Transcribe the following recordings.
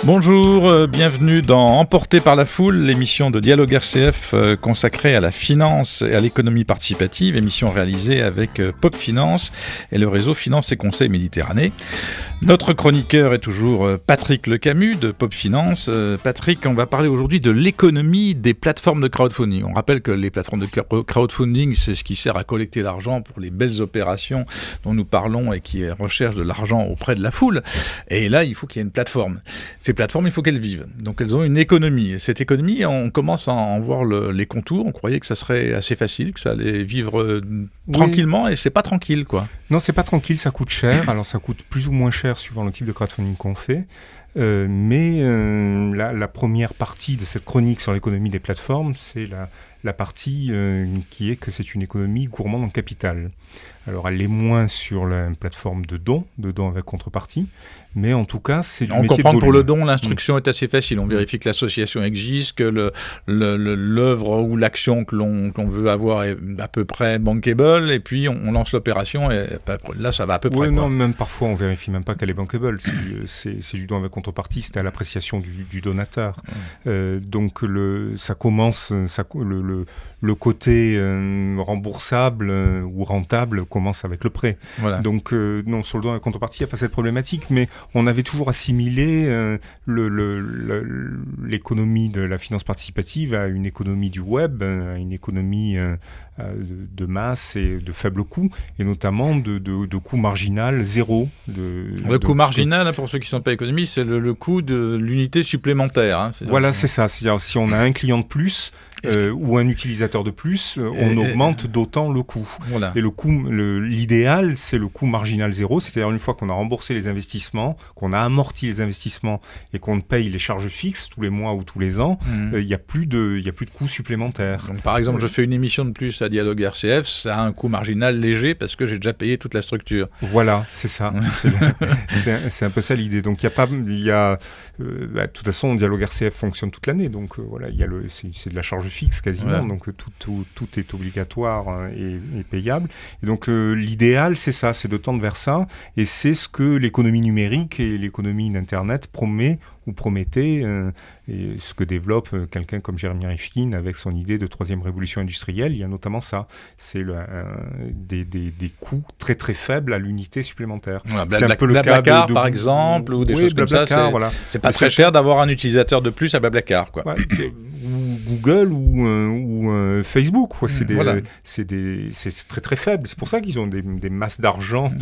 Bonjour, bienvenue dans Emporté par la foule, l'émission de Dialogue RCF consacrée à la finance et à l'économie participative, émission réalisée avec Pop Finance et le réseau Finance et Conseil Méditerranée. Notre chroniqueur est toujours Patrick Lecamus de Pop Finance. Patrick, on va parler aujourd'hui de l'économie des plateformes de crowdfunding. On rappelle que les plateformes de crowdfunding, c'est ce qui sert à collecter l'argent pour les belles opérations dont nous parlons et qui recherchent de l'argent auprès de la foule. Et là, il faut qu'il y ait une plateforme. Ces plateformes, il faut qu'elles vivent. Donc elles ont une économie. Et cette économie, on commence à en voir les contours. On croyait que ça serait assez facile, que ça allait vivre tranquillement, et c'est pas tranquille, quoi. Non, c'est pas tranquille, ça coûte cher. Alors ça coûte plus ou moins cher suivant le type de crowdfunding qu'on fait. Mais la première partie de cette chronique sur l'économie des plateformes, c'est la partie qui est que c'est une économie gourmande en capital. Alors elle l'est moins sur la plateforme de dons avec contrepartie, mais en tout cas c'est du métier de volume. On comprend que pour le don, l'instruction est assez facile. On vérifie que l'association existe, que l'œuvre ou l'action que l'on veut avoir est à peu près bankable, et puis on lance l'opération, et là ça va à peu près. Non, même parfois on vérifie même pas qu'elle est bankable. C'est du don avec contrepartie, c'est à l'appréciation du donateur. Donc ça commence, le côté remboursable ou rentable commence avec le prêt. Voilà. Donc non, sur le don avec contrepartie, il n'y a pas cette problématique, mais on avait toujours assimilé l'économie de la finance participative à une économie du web, à une économie de masse et de faible coût, et notamment de coût marginal zéro. Le coût marginal, pour ceux qui ne sont pas économistes, c'est le coût de l'unité supplémentaire. Hein, voilà, c'est ça. C'est-à-dire, si on a un client de plus, ou un utilisateur de plus, on augmente d'autant le coût. Voilà. Et l'idéal, c'est le coût marginal zéro, c'est-à-dire une fois qu'on a remboursé les investissements, qu'on a amorti les investissements et qu'on paye les charges fixes tous les mois ou tous les ans, il n'y a plus de coûts supplémentaires. Donc, par exemple, je fais une émission de plus à Dialogue RCF, ça a un coût marginal léger parce que j'ai déjà payé toute la structure. Voilà, c'est ça. C'est un peu ça l'idée. Donc, de toute façon, Dialogue RCF fonctionne toute l'année, donc c'est de la charge fixe quasiment, voilà. Donc tout est obligatoire et payable. Et donc l'idéal, c'est ça, c'est de tendre vers ça, et c'est ce que l'économie numérique et l'économie d'Internet promettait, et ce que développe quelqu'un comme Jeremy Rifkin avec son idée de troisième révolution industrielle. Il y a notamment ça, c'est des coûts très très faibles à l'unité supplémentaire. Voilà, c'est un peu le cas par exemple, ou des choses comme ça. C'est pas très cher d'avoir un utilisateur de plus à Blablacar, quoi. Ouais, ou Google ou Facebook, quoi. C'est très très faible. C'est pour ça qu'ils ont des masses d'argent.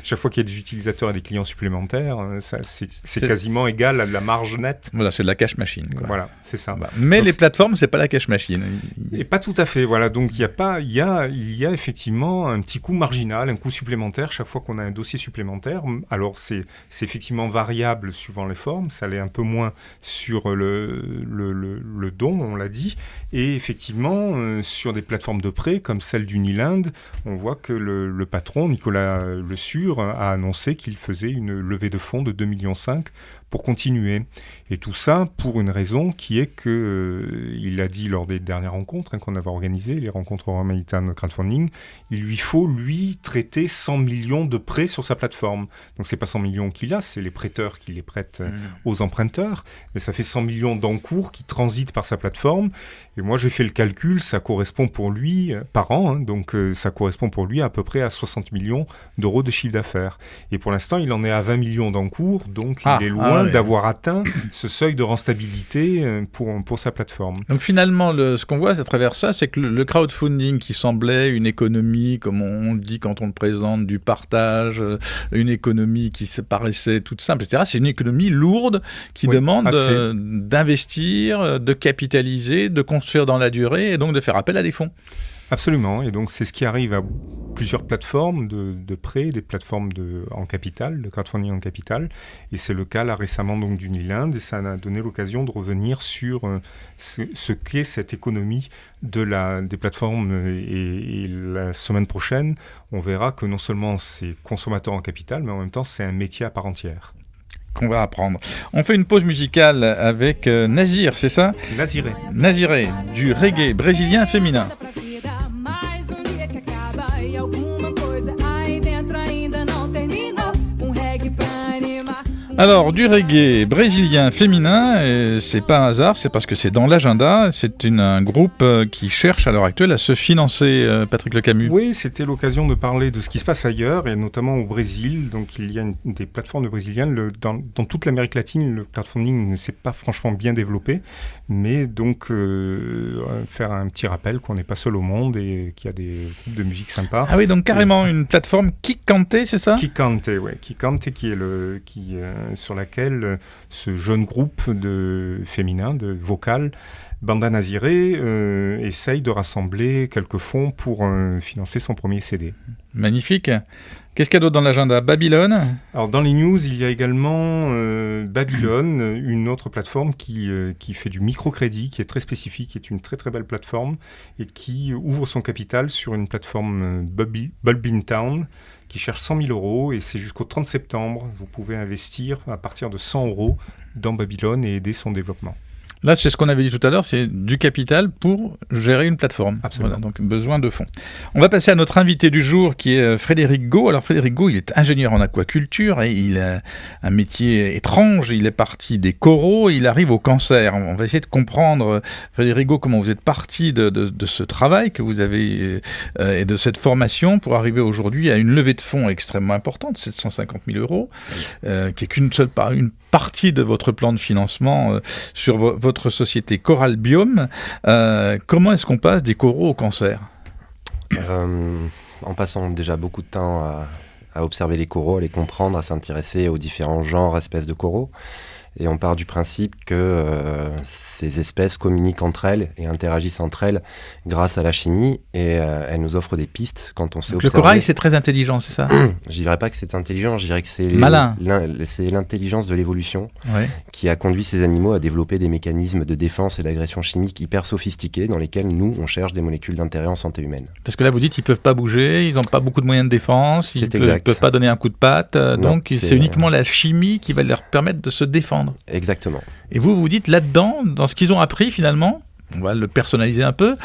Chaque fois qu'il y a des utilisateurs et des clients supplémentaires, c'est quasiment égal à de la marge nette. Voilà, c'est de la cash machine, quoi. Voilà, c'est ça. Mais donc, les plateformes, c'est pas la cash machine. Et pas tout à fait. Voilà, donc il y a effectivement un petit coût marginal, un coût supplémentaire chaque fois qu'on a un dossier supplémentaire. Alors c'est effectivement variable suivant les formes. Ça l'est un peu moins sur le don, on l'a dit. Et effectivement, sur des plateformes de prêt comme celle d'Uniland, on voit que le patron, Nicolas Le Sur, a annoncé qu'il faisait une levée de fonds de 2,5 millions pour continuer. Et tout ça pour une raison qui est que, il l'a dit lors des dernières rencontres qu'on avait organisées, les rencontres Euroméditerranéennes crowdfunding, il lui faut, traiter 100 millions de prêts sur sa plateforme. Donc c'est pas 100 millions qu'il a, c'est les prêteurs qui les prêtent aux emprunteurs, mais ça fait 100 millions d'encours qui transitent par sa plateforme. Et moi j'ai fait le calcul, ça correspond pour lui, par an, donc ça correspond pour lui à peu près à 60 millions d'euros de chiffre d'affaires. Et pour l'instant il en est à 20 millions d'encours, donc il est loin d'avoir atteint ce seuil de rentabilité pour sa plateforme. Donc finalement, ce qu'on voit à travers ça, c'est que le crowdfunding qui semblait une économie, comme on dit quand on le présente, du partage, une économie qui se paraissait toute simple, etc., c'est une économie lourde qui demande d'investir, de capitaliser, de construire dans la durée et donc de faire appel à des fonds. Absolument, et donc c'est ce qui arrive à plusieurs plateformes de prêt, des plateformes en capital, de crowdfunding en capital, et c'est le cas là récemment donc d'Uniland, et ça a donné l'occasion de revenir sur ce qu'est cette économie des plateformes, et la semaine prochaine, on verra que non seulement c'est consommateur en capital, mais en même temps c'est un métier à part entière. Qu'on va apprendre. On fait une pause musicale avec Nazir, c'est ça ? Naziré, du reggae brésilien féminin. Alors, du reggae brésilien féminin, et c'est pas un hasard, c'est parce que c'est dans l'agenda. C'est un groupe qui cherche à l'heure actuelle à se financer, Patrick Le Camus. Oui, c'était l'occasion de parler de ce qui se passe ailleurs, et notamment au Brésil. Donc, il y a des plateformes de brésiliennes. Dans toute l'Amérique latine, le crowdfunding ne s'est pas franchement bien développé. Mais donc, faire un petit rappel qu'on n'est pas seul au monde et qu'il y a des groupes de musique sympas. Ah oui, donc carrément une plateforme Kikante, c'est ça ? Kikante, oui. Kikante, sur laquelle ce jeune groupe féminin, de vocal, Banda Naziré, essaye de rassembler quelques fonds pour financer son premier CD. Magnifique. Qu'est-ce qu'il y a d'autre dans l'agenda ? Babylone ? Alors dans les news, il y a également Babylone, une autre plateforme qui fait du microcrédit, qui est très spécifique, qui est une très très belle plateforme et qui ouvre son capital sur une plateforme Bulbin Town qui cherche 100 000 euros et c'est jusqu'au 30 septembre. Vous pouvez investir à partir de 100 euros dans Babylone et aider son développement. Là, c'est ce qu'on avait dit tout à l'heure, c'est du capital pour gérer une plateforme. Absolument. Voilà, donc besoin de fonds. On va passer à notre invité du jour qui est Frédéric Gault. Alors Frédéric Gault, il est ingénieur en aquaculture et il a un métier étrange. Il est parti des coraux et il arrive au cancer. On va essayer de comprendre, Frédéric Gault, comment vous êtes parti de ce travail que vous avez et de cette formation pour arriver aujourd'hui à une levée de fonds extrêmement importante, 750 000 euros, qui est qu'une seule une partie de votre plan de financement sur votre société Coral Biome. Comment est-ce qu'on passe des coraux au cancer ? En passant déjà beaucoup de temps à observer les coraux, à les comprendre, à s'intéresser aux différents genres, espèces de coraux. Et on part du principe que ces espèces communiquent entre elles et interagissent entre elles grâce à la chimie et elles nous offrent des pistes quand on sait observer. Le corail, c'est très intelligent, c'est ça ? Je dirais pas que c'est intelligent, je dirais que c'est malin. C'est l'intelligence de l'évolution ouais. qui a conduit ces animaux à développer des mécanismes de défense et d'agression chimique hyper sophistiqués dans lesquels nous, on cherche des molécules d'intérêt en santé humaine. Parce que là, vous dites qu'ils ne peuvent pas bouger, ils n'ont pas beaucoup de moyens de défense, ils ne peuvent pas donner un coup de patte, donc c'est uniquement la chimie qui va leur permettre de se défendre. Exactement. Et vous dites là-dedans, dans ce qu'ils ont appris finalement, on va le personnaliser un peu,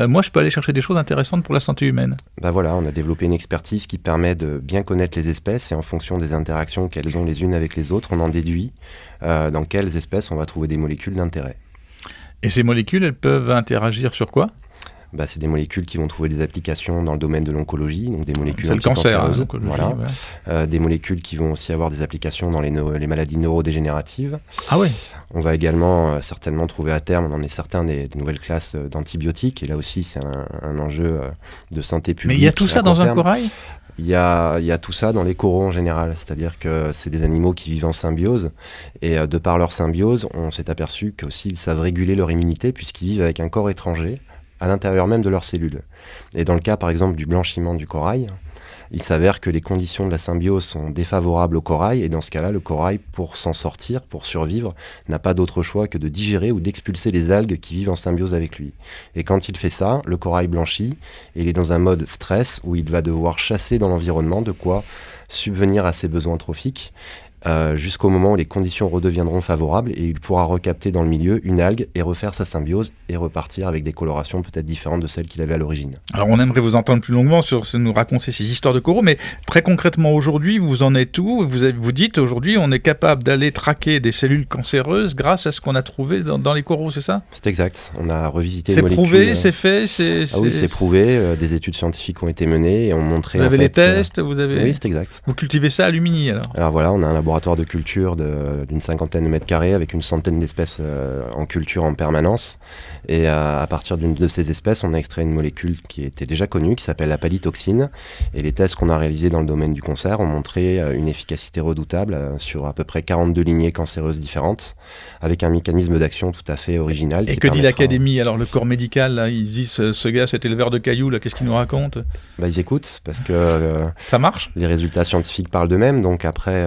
moi je peux aller chercher des choses intéressantes pour la santé humaine. Bah voilà, on a développé une expertise qui permet de bien connaître les espèces et en fonction des interactions qu'elles ont les unes avec les autres, on en déduit dans quelles espèces on va trouver des molécules d'intérêt. Et ces molécules, elles peuvent interagir sur quoi ? C'est des molécules qui vont trouver des applications dans le domaine de l'oncologie, donc des molécules anticancéreuses. Des molécules qui vont aussi avoir des applications dans les maladies neurodégénératives. Ah ouais. On va également certainement trouver à terme, on en est certain, des nouvelles classes d'antibiotiques. Et là aussi, c'est un enjeu de santé publique. Mais il y a tout ça dans un corail ? Il y a tout ça dans les coraux en général, c'est-à-dire que c'est des animaux qui vivent en symbiose et de par leur symbiose, on s'est aperçu qu'aussi ils savent réguler leur immunité puisqu'ils vivent avec un corps étranger à l'intérieur même de leurs cellules. Et dans le cas par exemple du blanchiment du corail, il s'avère que les conditions de la symbiose sont défavorables au corail et dans ce cas-là, le corail, pour s'en sortir, pour survivre, n'a pas d'autre choix que de digérer ou d'expulser les algues qui vivent en symbiose avec lui. Et quand il fait ça, le corail blanchit et il est dans un mode stress où il va devoir chasser dans l'environnement de quoi subvenir à ses besoins trophiques jusqu'au moment où les conditions redeviendront favorables et il pourra recapter dans le milieu une algue et refaire sa symbiose et repartir avec des colorations peut-être différentes de celles qu'il avait à l'origine. Alors on aimerait vous entendre plus longuement sur nous raconter ces histoires de coraux, mais très concrètement aujourd'hui, vous en êtes où ? Vous dites aujourd'hui on est capable d'aller traquer des cellules cancéreuses grâce à ce qu'on a trouvé dans les coraux, c'est ça ? C'est exact, on a revisité les molécules. C'est prouvé, c'est fait oui, c'est prouvé, des études scientifiques ont été menées et ont montré... Vous avez les tests, Oui, c'est exact. Vous cultivez ça à Lumini alors ? Alors voilà, on a un laboratoire de culture d'une 50aine de mètres carrés avec une centaine d'espèces en culture en permanence et à partir d'une de ces espèces on a extrait une molécule qui était déjà connue qui s'appelle la pallitoxine et les tests qu'on a réalisés dans le domaine du cancer ont montré une efficacité redoutable sur à peu près 42 lignées cancéreuses différentes avec un mécanisme d'action tout à fait original. Et que dit l'Académie, alors le corps médical là, ils disent ce gars cet éleveur de cailloux là, qu'est-ce qu'il nous raconte ? Ils écoutent parce que ça marche ? Les résultats scientifiques parlent d'eux-mêmes, donc après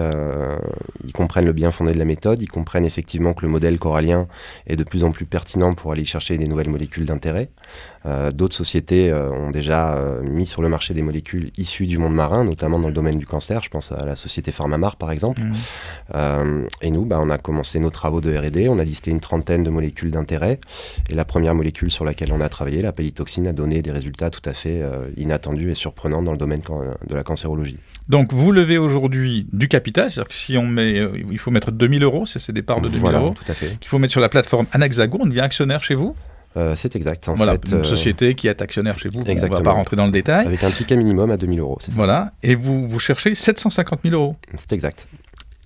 ils comprennent le bien fondé de la méthode, ils comprennent effectivement que le modèle corallien est de plus en plus pertinent pour aller chercher des nouvelles molécules d'intérêt. D'autres sociétés ont déjà mis sur le marché des molécules issues du monde marin, notamment dans le domaine du cancer, je pense à la société Pharmamar par exemple. Et nous, on a commencé nos travaux de R&D, on a listé une trentaine de molécules d'intérêt, et la première molécule sur laquelle on a travaillé, la pallitoxine, a donné des résultats tout à fait inattendus et surprenants dans le domaine de la cancérologie. Donc vous levez aujourd'hui du capital, c'est-à-dire que si on met, il faut mettre 2000 €, c'est ces départs de 2000 Voilà, €, tout à fait. qu'il faut mettre sur la plateforme Anexago, on devient actionnaire chez vous. C'est exact. En Voilà, fait, une société qui est actionnaire chez vous, on ne va exactement. pas rentrer dans le détail. Avec un ticket minimum à 2000 €. C'est ça. Voilà, et vous cherchez 750 000 €. C'est exact.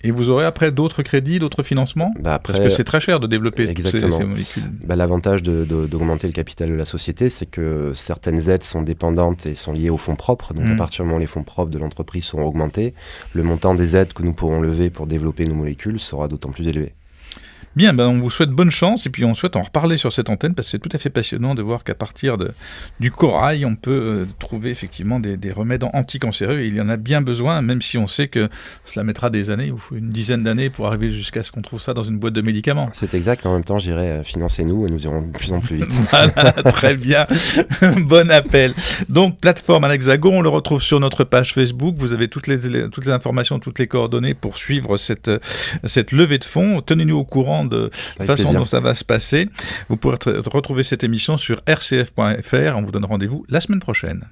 Et vous aurez après d'autres crédits, d'autres financements Après, Parce que c'est très cher de développer exactement. ces molécules. L'avantage d'augmenter le capital de la société, c'est que certaines aides sont dépendantes et sont liées aux fonds propres. Donc à partir du moment où les fonds propres de l'entreprise seront augmentés, le montant des aides que nous pourrons lever pour développer nos molécules sera d'autant plus élevé. Bien, on vous souhaite bonne chance et puis on souhaite en reparler sur cette antenne parce que c'est tout à fait passionnant de voir qu'à partir du corail, on peut trouver effectivement des remèdes anticancéreux et il y en a bien besoin, même si on sait que cela mettra des années, il faut une dizaine d'années pour arriver jusqu'à ce qu'on trouve ça dans une boîte de médicaments. C'est exact, en même temps, je dirais financez-nous et nous irons de plus en plus vite. Voilà, très bien, bon appel. Donc, plateforme Anexago, on le retrouve sur notre page Facebook, vous avez toutes les informations, toutes les coordonnées pour suivre cette levée de fonds. Tenez-nous au courant de la façon dont ça va se passer. Vous pourrez retrouver cette émission sur rcf.fr. On vous donne rendez-vous la semaine prochaine.